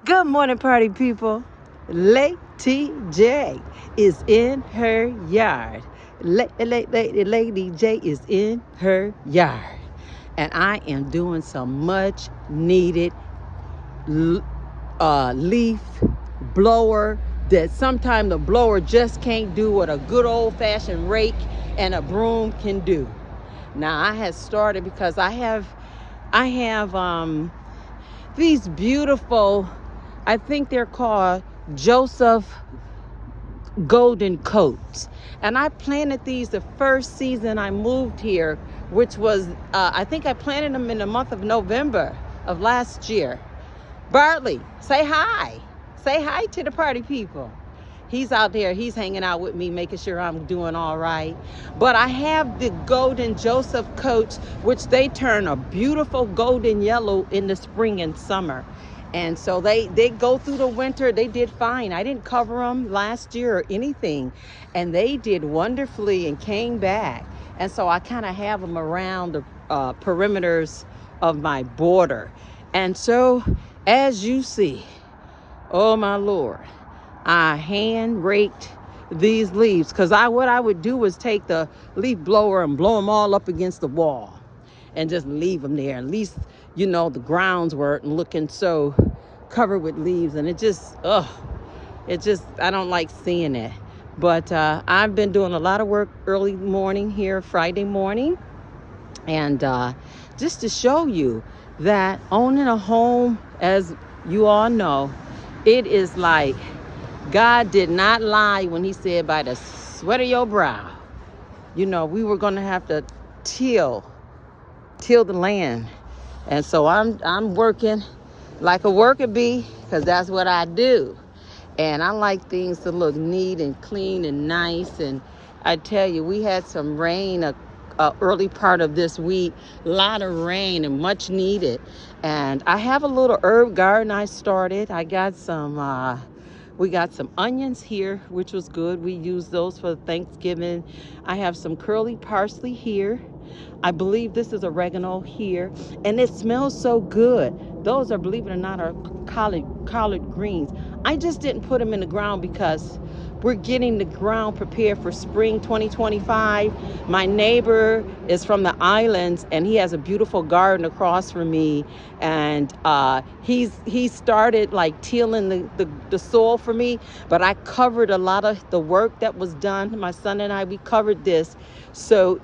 Good morning, party people. Lady J is in her yard. Lady J is in her yard. And I am doing some much needed leaf blower that sometimes the blower just can't do what a good old-fashioned rake and a broom can do. Now I had started because I have these beautiful, I think they're called Joseph golden coats, and I planted these the first season I moved here, which was I think I planted them in the month of November of last year. Bartley, say hi to the party people. He's out there, he's hanging out with me, making sure I'm doing all right. But I have the golden Joseph coats, which they turn a beautiful golden yellow in the spring and summer. And so they go through the winter. They did fine. I didn't cover them last year or anything. And they did wonderfully and came back. And so I kind of have them around the perimeters of my border. And so, as you see, oh my Lord, I hand raked these leaves, because what I would do was take the leaf blower and blow them all up against the wall and just leave them there. At least, the grounds weren't looking so covered with leaves, and it just, I don't like seeing it. But I've been doing a lot of work early morning here, Friday morning, and just to show you that owning a home, as you all know, it is like God did not lie when he said by the sweat of your brow, we were going to have to till the land. And so I'm working like a worker bee, because that's what I do. And I like things to look neat and clean and nice. And I tell you, we had some rain early part of this week, a lot of rain and much needed. And I have a little herb garden I started. I got we got some onions here, which was good. We used those for Thanksgiving. I have some curly parsley here. I believe this is oregano here, and it smells so good. Those are, believe it or not, are collard greens. I just didn't put them in the ground because we're getting the ground prepared for spring 2025. My neighbor is from the islands, and he has a beautiful garden across from me, and he started like tilling the soil for me, but I covered a lot of the work that was done. My son and I, we covered this so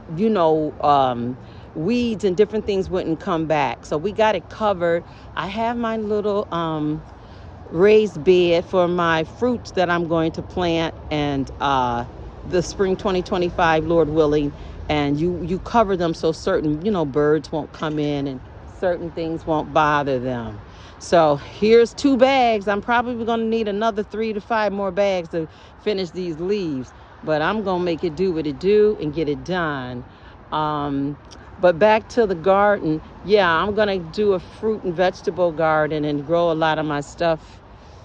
weeds and different things wouldn't come back. So we got it covered. I have my little raised bed for my fruits that I'm going to plant, and the spring 2025, Lord willing. And you cover them so certain birds won't come in and certain things won't bother them. So here's 2 bags. I'm probably going to need another 3 to 5 more bags to finish these leaves, but I'm gonna make it do what it do and get it done. But back to the garden, I'm gonna do a fruit and vegetable garden and grow a lot of my stuff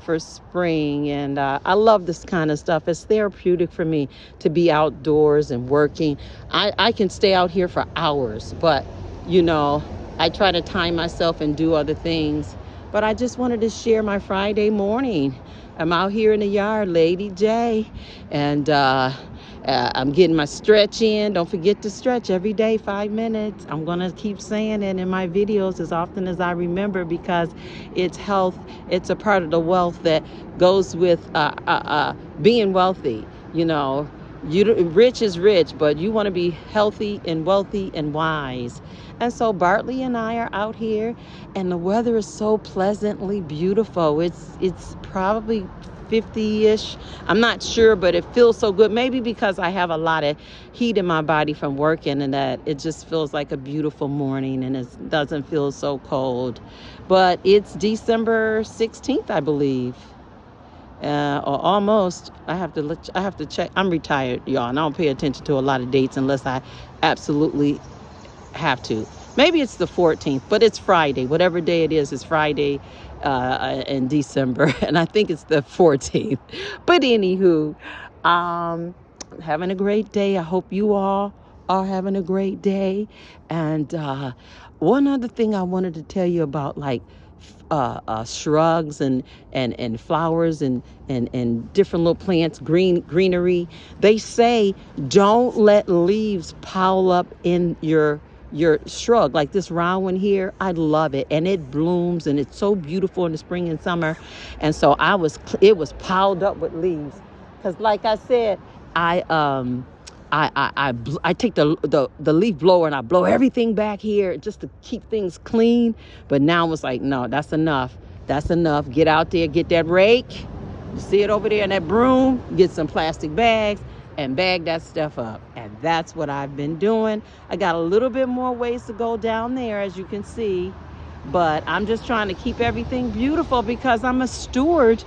for spring. And I love this kind of stuff. It's therapeutic for me to be outdoors and working. I can stay out here for hours, but I try to time myself and do other things. But I just wanted to share my Friday morning. I'm out here in the yard, Lady J, and I'm getting my stretch in. Don't forget to stretch every day, 5 minutes. I'm going to keep saying it in my videos as often as I remember, because it's health. It's a part of the wealth that goes with being wealthy. Rich is rich, but you want to be healthy and wealthy and wise. And so Bartley and I are out here, and the weather is so pleasantly beautiful. It's probably 50-ish. I'm not sure, but it feels so good. Maybe because I have a lot of heat in my body from working, and that it just feels like a beautiful morning, and it doesn't feel so cold. But it's December 16th, I believe. Or almost. I have to check. I'm retired, y'all, and I don't pay attention to a lot of dates unless I absolutely have to. Maybe it's the 14th, but it's Friday. Whatever day it is, it's Friday in December, and I think it's the 14th. But anywho, having a great day. I hope you all are having a great day. And one other thing I wanted to tell you about, like shrugs and flowers and different little plants, greenery. They say don't let leaves pile up in your shrub. Like this round one here, I love it, and it blooms, and it's so beautiful in the spring and summer. And so it was piled up with leaves, because like I said, I take the leaf blower and I blow everything back here just to keep things clean. But now it's like, no, that's enough. That's enough. Get out there, get that rake. You see it over there in that broom. Get some plastic bags and bag that stuff up. And that's what I've been doing. I got a little bit more ways to go down there, as you can see. But I'm just trying to keep everything beautiful, because I'm a steward,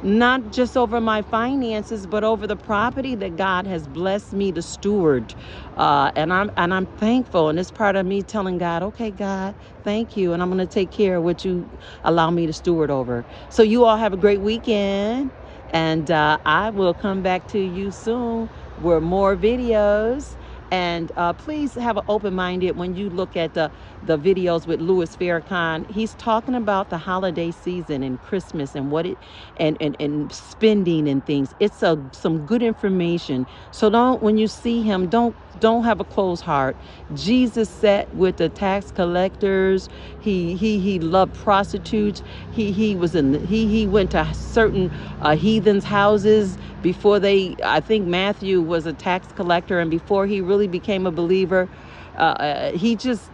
not just over my finances, but over the property that God has blessed me to steward. And I'm thankful. And it's part of me telling God, okay, God, thank you. And I'm going to take care of what you allow me to steward over. So you all have a great weekend. And I will come back to you soon with more videos. And please have an open-minded when you look at the videos with Louis Farrakhan. He's talking about the holiday season and Christmas and what it and spending and things. It's some good information. So when you see him, don't have a closed heart. Jesus sat with the tax collectors. He loved prostitutes. He went to certain heathens' houses before I think Matthew was a tax collector, and before he really became a believer, Jairus,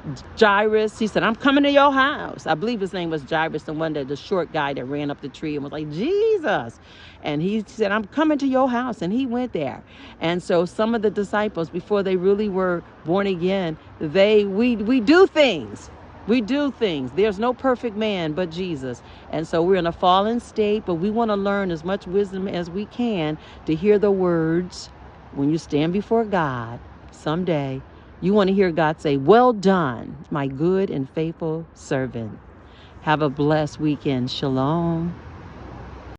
he said, I'm coming to your house. I believe his name was Jairus, the short guy that ran up the tree and was like, Jesus. And he said, I'm coming to your house. And he went there. And so some of the disciples, before they really were born again, we do things. We do things. There's no perfect man but Jesus. And so we're in a fallen state, but we want to learn as much wisdom as we can to hear the words when you stand before God someday. You want to hear God say, well done, my good and faithful servant. Have a blessed weekend. Shalom.